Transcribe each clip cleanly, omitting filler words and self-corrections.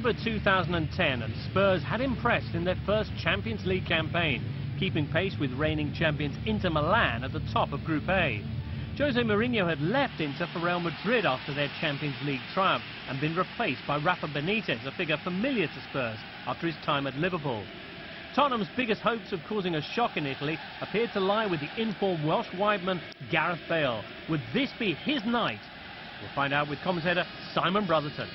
October 2010, and Spurs had impressed in their first Champions League campaign, keeping pace with reigning champions Inter Milan at the top of Group A. Jose Mourinho had left Inter for Real Madrid after their Champions League triumph and been replaced by Rafa Benitez, a figure familiar to Spurs after his time at Liverpool. Tottenham's biggest hopes of causing a shock in Italy appeared to lie with the informed Welsh wideman Gareth Bale. Would this be his night? We'll find out with commentator Simon Brotherton.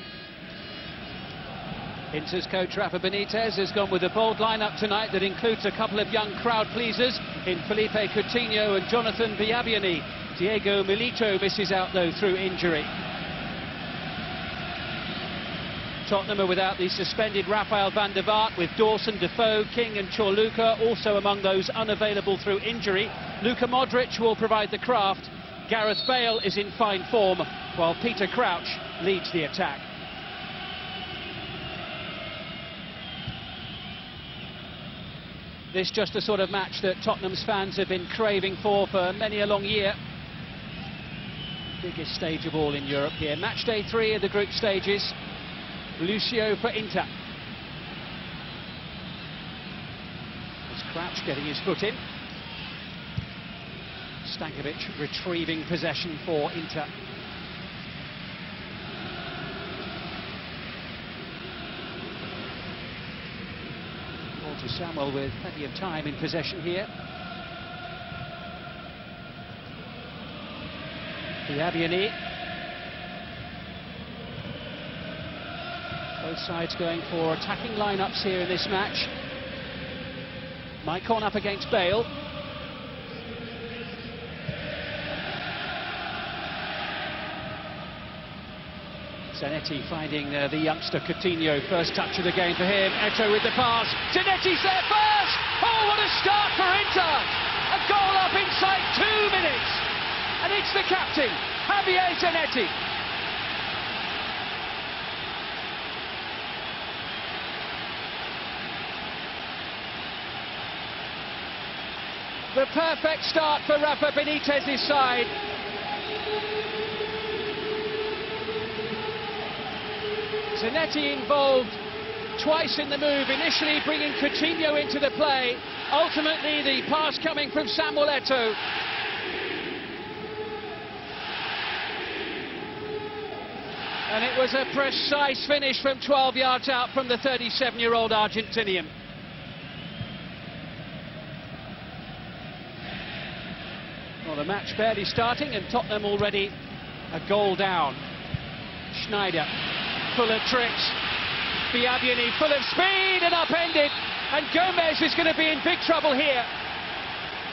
Inter's coach Rafa Benitez has gone with a bold lineup tonight that includes a couple of young crowd pleasers in Felipe Coutinho and Jonathan Biabiany. Diego Milito misses out though through injury. Tottenham are without the suspended Rafael van der Vaart, with Dawson, Defoe, King and Chorluka also among those unavailable through injury. Luka Modric will provide the craft. Gareth Bale is in fine form, while Peter Crouch leads the attack. This just the sort of match that Tottenham's fans have been craving for many a long year. Biggest stage of all in Europe here. Match day 3 of the group stages. Lucio for Inter. It's Crouch getting his foot in. Stankovic retrieving possession for Inter. Ball to Samuel with plenty of time in possession here. Biabiany. Both sides going for attacking lineups here in this match. Maicon up against Bale. Zanetti finding the youngster Coutinho. First touch of the game for him. Eto'o with the pass. Zanetti's there first! Oh, what a start for Inter! A goal up inside 2 minutes! And it's the captain, Javier Zanetti. The perfect start for Rafa Benitez's side. Zanetti involved twice in the move, initially bringing Coutinho into the play, ultimately the pass coming from Samuel Eto'o. And it was a precise finish from 12 yards out from the 37-year-old Argentinian. Well, the match barely starting and Tottenham already a goal down. Schneider, full of tricks. Biabiany, full of speed and upended. And Gomez is going to be in big trouble here.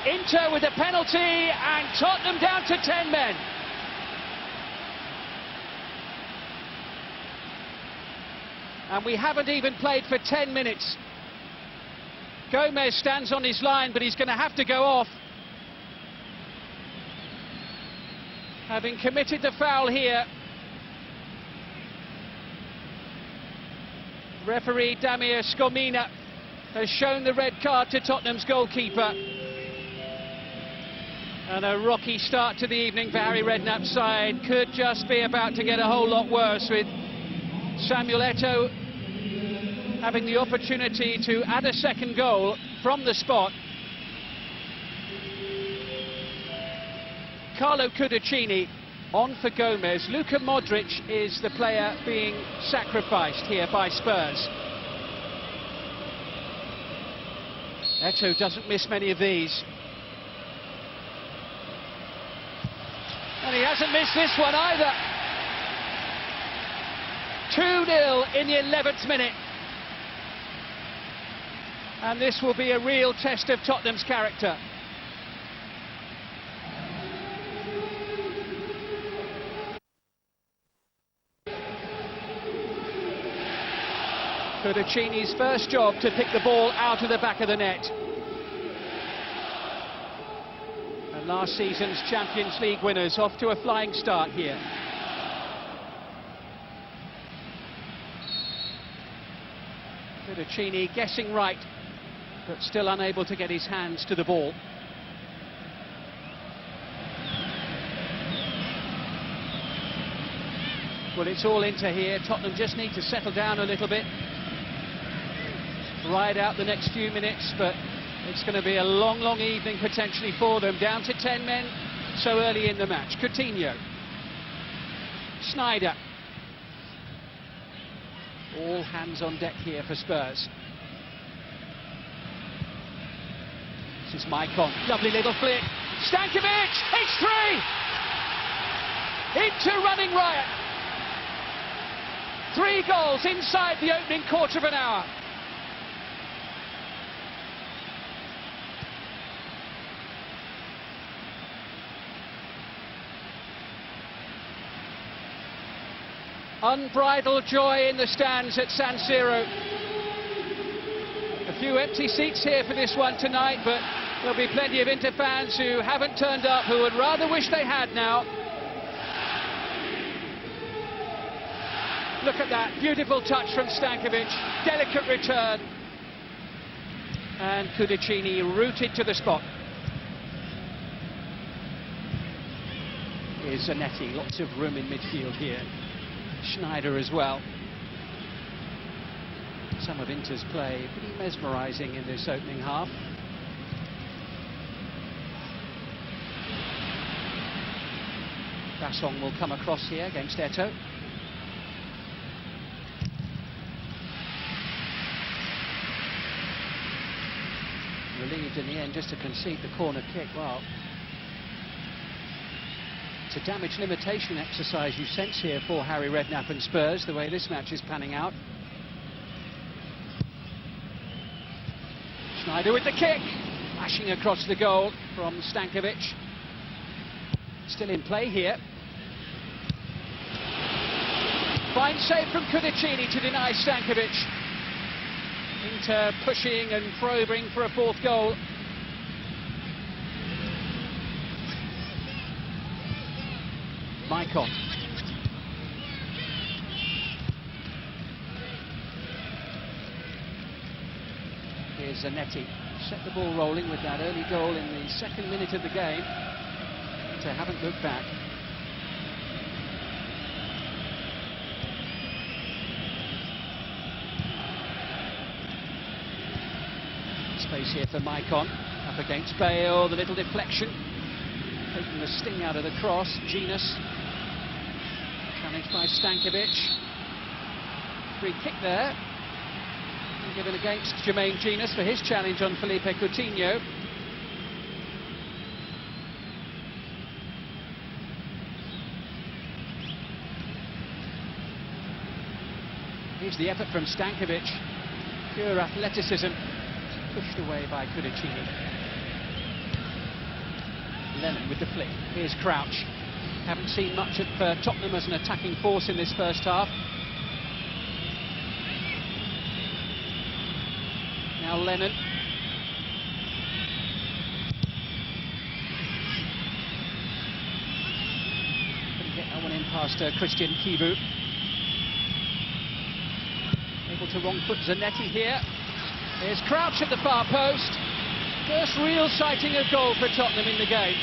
Inter with a penalty and Tottenham down to 10 men. And we haven't even played for 10 minutes. Gomez stands on his line, but he's going to have to go off. Having committed the foul here. Referee Damir Skomina has shown the red card to Tottenham's goalkeeper. And a rocky start to the evening for Harry Redknapp's side. Could just be about to get a whole lot worse, with Samuel Eto'o having the opportunity to add a second goal from the spot. Carlo Cudicini on for Gomez. Luka Modric is the player being sacrificed here by Spurs. Eto'o doesn't miss many of these. And he hasn't missed this one either. 2-0 in the 11th minute. And this will be a real test of Tottenham's character. Cudicini's first job to pick the ball out of the back of the net. And last season's Champions League winners off to a flying start here. Cudicini guessing right, but still unable to get his hands to the ball. Well, it's all Inter here. Tottenham just need to settle down a little bit, ride out the next few minutes, but it's going to be a long, long evening potentially for them. Down to 10 men so early in the match. Coutinho. Sneijder. All hands on deck here for Spurs. This is Maicon. Lovely little flick. Stankovic! It's 3! Inter running riot. 3 goals inside the opening quarter of an hour. Unbridled joy in the stands at San Siro. A few empty seats here for this one tonight, but there'll be plenty of Inter fans who haven't turned up, who would rather wish they had now. Look at that, beautiful touch from Stankovic, delicate return. And Cudicini rooted to the spot. Here's Zanetti, lots of room in midfield here. Sneijder as well. Some of Inter's play pretty mesmerising in this opening half. Bassong will come across here against Eto'o. Relieved in the end just to concede the corner kick. Well, it's a damage limitation exercise you sense here for Harry Redknapp and Spurs, the way this match is panning out. Sneijder with the kick, lashing across the goal from Stankovic. Still in play here. Fine save from Cudicini to deny Stankovic. Inter pushing and probing for a 4th goal. Maicon. Here's Zanetti. Set the ball rolling with that early goal in the 2nd minute of the game. Inter haven't looked back. Space here for Maicon. Up against Bale. The little deflection. Taking the sting out of the cross. Genus. Challenged by Stankovic. Free kick there. And given against Jermaine Genus for his challenge on Felipe Coutinho. Here's the effort from Stankovic. Pure athleticism. Pushed away by Cudicini. Lennon with the flick. Here's Crouch. Haven't seen much of Tottenham as an attacking force in this first half. Now Lennon. Couldn't get that one in past Christian Kibu. Able to wrong foot Zanetti here. Here's Crouch at the far post. First real sighting of goal for Tottenham in the game.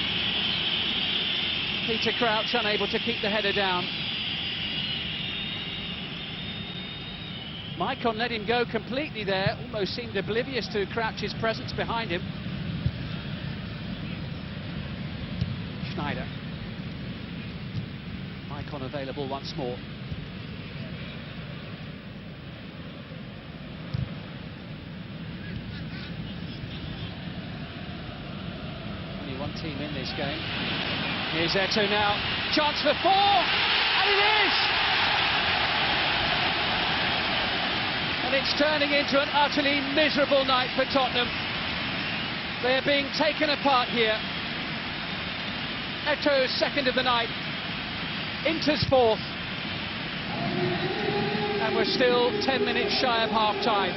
Peter Crouch unable to keep the header down. Maicon let him go completely there, almost seemed oblivious to Crouch's presence behind him. Sneijder. Maicon available once more. Only one team in this game. Here's Eto'o now, chance for 4, and it is! And it's turning into an utterly miserable night for Tottenham. They are being taken apart here. Eto'o's 2nd of the night, Inter's 4th, and we're still 10 minutes shy of half-time.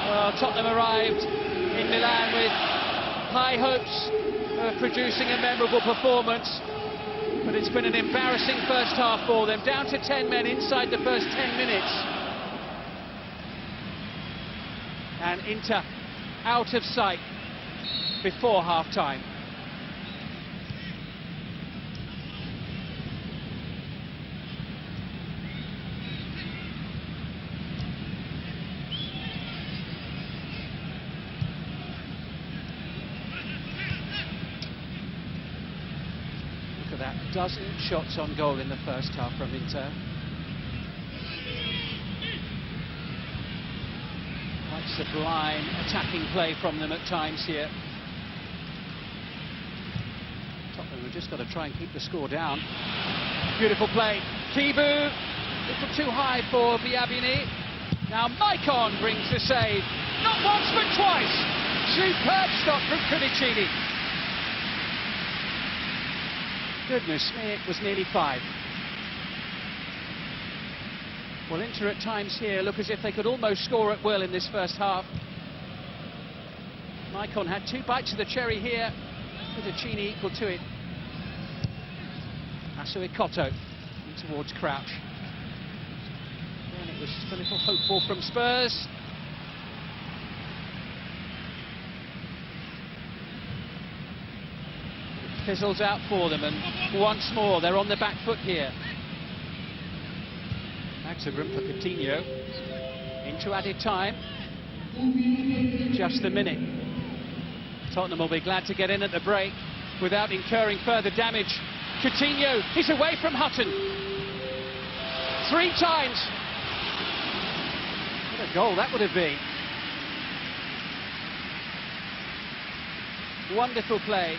Well, Tottenham arrived in Milan with high hopes of producing a memorable performance, but it's been an embarrassing first half for them. Down to 10 men inside the first 10 minutes. And Inter out of sight before half-time. dozen shots on goal in the first half from Inter. Quite sublime attacking play from them at times here. Tottenham have just got to try and keep the score down. Beautiful play. Kibu, a little too high for Biabini. Now Maicon brings the save. Not once but twice. Superb stop from Cudicini. Goodness me, it was nearly 5. Well, Inter at times here look as if they could almost score at will in this first half. Maicon had 2 bites of the cherry here. Cudicini equal to it. Asuikoto towards Crouch. And it was just a little hopeful from Spurs. It fizzles out for them, and once more they're on the back foot here. Back to room for Coutinho. Into added time. Just a minute. Tottenham will be glad to get in at the break without incurring further damage. Coutinho, he's away from Hutton. 3 times. What a goal that would have been. Wonderful play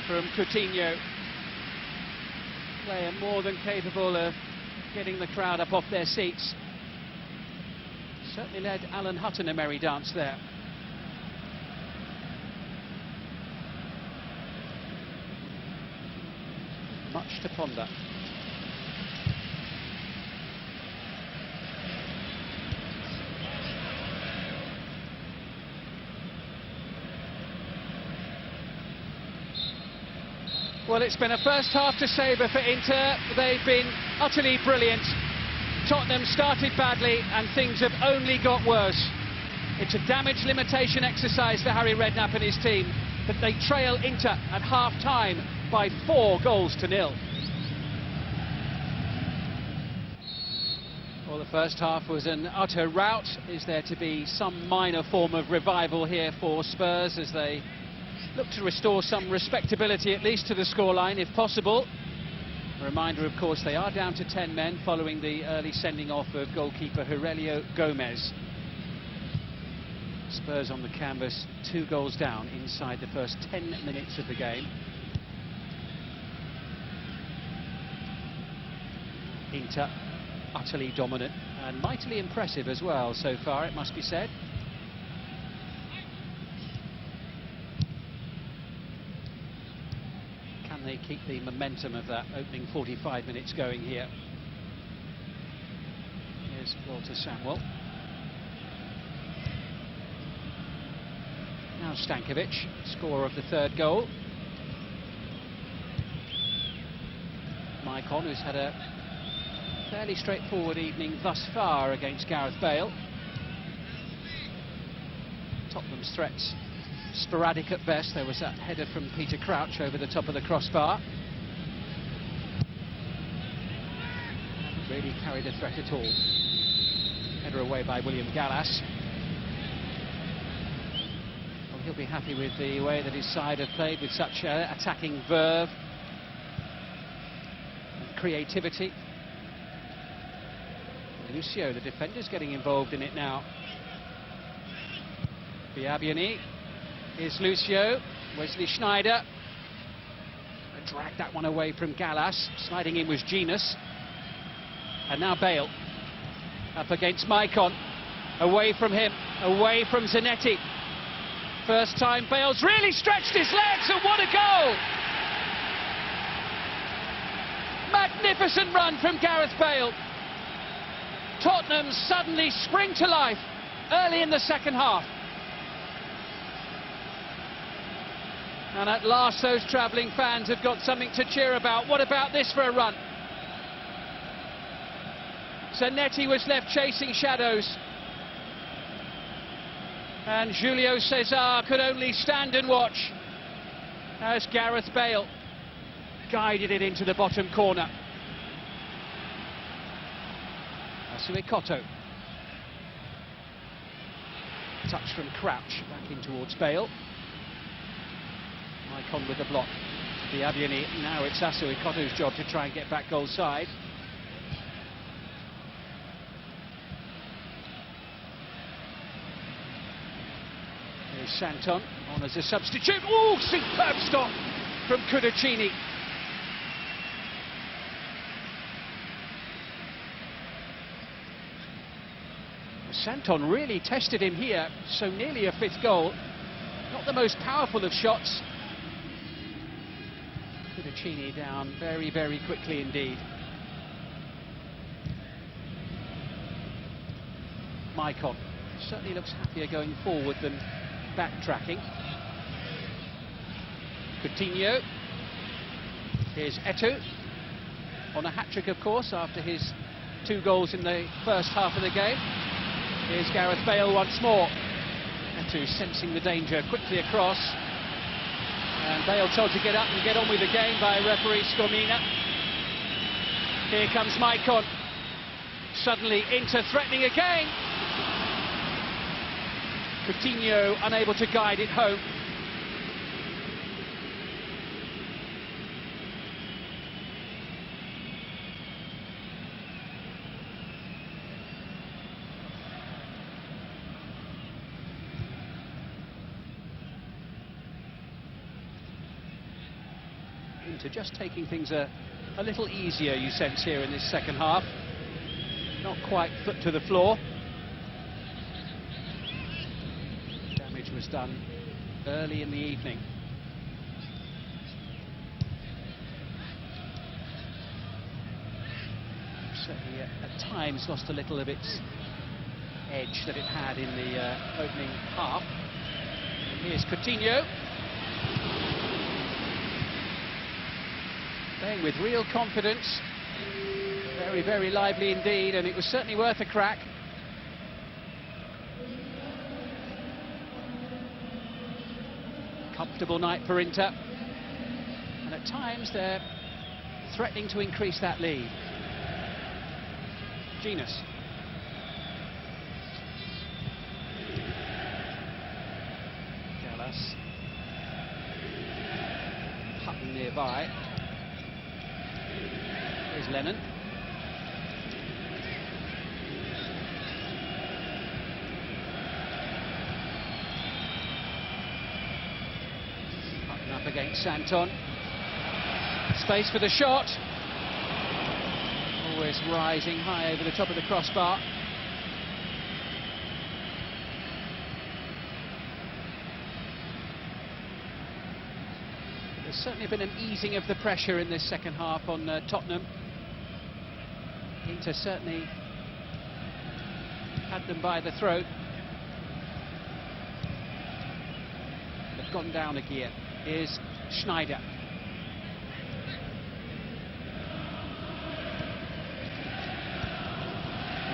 from Coutinho. Player more than capable of getting the crowd up off their seats. Certainly led Alan Hutton a merry dance there. Much to ponder. Well, it's been a first half to savour for Inter. They've been utterly brilliant. Tottenham started badly and things have only got worse. It's a damage limitation exercise for Harry Redknapp and his team, but they trail Inter at half-time by 4-0. Well, the first half was an utter rout. Is there to be some minor form of revival here for Spurs as they look to restore some respectability at least to the scoreline if possible? A reminder, of course, they are down to 10 men following the early sending off of goalkeeper Aurelio Gomez. Spurs on the canvas, 2 goals down inside the first 10 minutes of the game. Inter utterly dominant and mightily impressive as well so far, it must be said. Can they keep the momentum of that opening 45 minutes going here? Here's Walter Samuel. Now Stankovic, scorer of the 3rd goal. Maicon, who's had a fairly straightforward evening thus far against Gareth Bale. Tottenham's threats sporadic at best. There was that header from Peter Crouch over the top of the crossbar. Haven't really carried a threat at all. Header away by William Gallas. Well, he'll be happy with the way that his side have played with such attacking verve and creativity. Lucio, the defender's getting involved in it now. Biabini. Here's Lucio. Wesley Sneijder. Dragged that one away from Gallas. Sliding in was Genus. And now Bale. Up against Maicon. Away from him. Away from Zanetti. First time Bale's really stretched his legs, and what a goal! Magnificent run from Gareth Bale. Tottenham suddenly spring to life early in the second half. And at last those travelling fans have got something to cheer about. What about this for a run? Zanetti was left chasing shadows. And Julio César could only stand and watch as Gareth Bale guided it into the bottom corner. Asuikoto. Touch from Crouch, back in towards Bale. Maicon with the block. Biabiany, now it's Asu Ikotu's job to try and get back goal side. Here's Santon on as a substitute. Oh, superb stop from Cudicini. Santon really tested him here, so nearly a fifth goal. Not the most powerful of shots. Cudicini down very, very quickly indeed. Maicon certainly looks happier going forward than backtracking. Coutinho. Here's Eto'o on a hat-trick, of course, after his 2 goals in the first half of the game. Here's Gareth Bale once more. Eto'o sensing the danger, quickly across. And Bale told to get up and get on with the game by referee Scormina. Here comes Maicon. Suddenly Inter threatening again. Coutinho unable to guide it home. Inter just taking things a little easier, you sense, here in this second half. Not quite foot to the floor. Damage was done early in the evening. Certainly at times lost a little of its edge that it had in the opening half. And here's Coutinho. Playing with real confidence. Very, very lively indeed, and it was certainly worth a crack. Comfortable night for Inter, and at times they're threatening to increase that lead. Genus. Gallas. Hutton nearby. Here's Lennon. Hutton up against Santon. Space for the shot. Always rising high over the top of the crossbar. There's certainly been an easing of the pressure in this second half on Tottenham. Inter certainly had them by the throat. They've gone down a gear. Here's Schneider.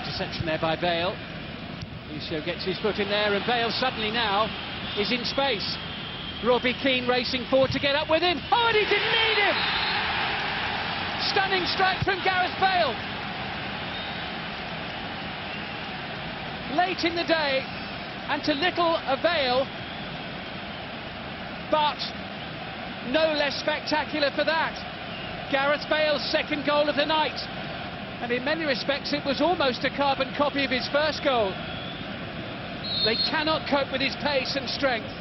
Interception there by Bale. Lucio gets his foot in there, and Bale suddenly now is in space. Robbie Keane racing forward to get up with him. Oh, and he didn't need him! Stunning strike from Gareth Bale. Late in the day, and to little avail, but no less spectacular for that. Gareth Bale's second goal of the night, and in many respects it was almost a carbon copy of his first goal. They cannot cope with his pace and strength.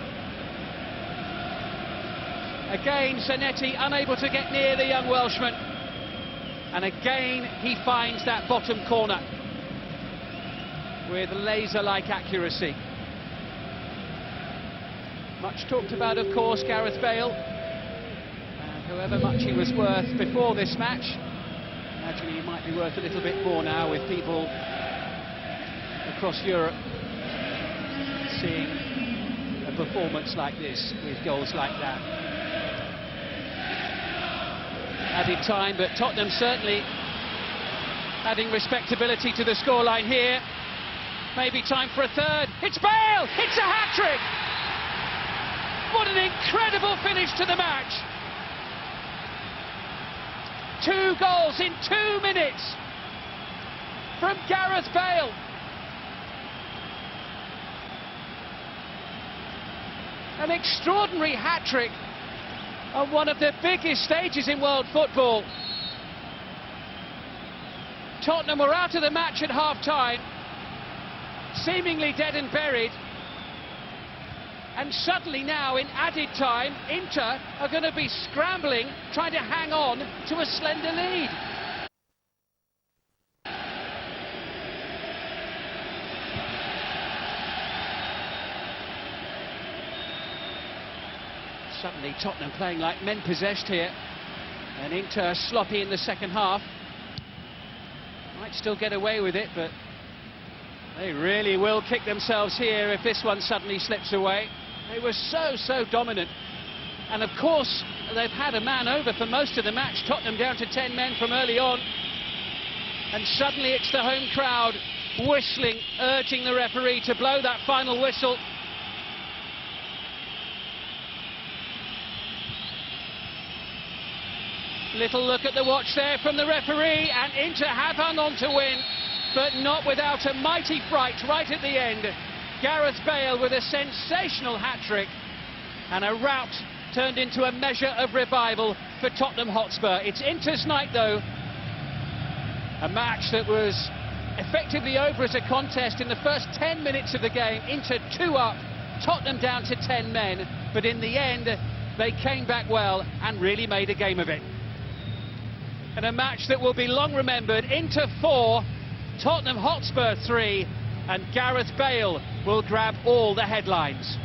Again, Zanetti unable to get near the young Welshman, and again he finds that bottom corner with laser-like accuracy. Much talked about, of course, Gareth Bale, and however much he was worth before this match, imagine he might be worth a little bit more now, with people across Europe seeing a performance like this with goals like that. Added time, but Tottenham certainly adding respectability to the scoreline here. Maybe time for a third. It's Bale! It's a hat-trick! What an incredible finish to the match! 2 goals in 2 minutes from Gareth Bale. An extraordinary hat-trick on one of the biggest stages in world football. Tottenham were out of the match at half-time, seemingly dead and buried. And suddenly now, in added time, Inter are going to be scrambling, trying to hang on to a slender lead. Suddenly Tottenham playing like men possessed here, and Inter sloppy in the second half. Might still get away with it, but they really will kick themselves here if this one suddenly slips away. They were so dominant, and of course they've had a man over for most of the match. Tottenham down to 10 men from early on, and suddenly it's the home crowd whistling, urging the referee to blow that final whistle. Little look at the watch there from the referee, and Inter have hung on to win, but not without a mighty fright right at the end. Gareth Bale with a sensational hat-trick, and a rout turned into a measure of revival for Tottenham Hotspur. It's Inter's night though, a match that was effectively over as a contest in the first 10 minutes of the game. Inter 2 up, Tottenham down to 10 men, but in the end they came back well and really made a game of it. And a match that will be long remembered. Inter 4, Tottenham Hotspur 3, and Gareth Bale will grab all the headlines.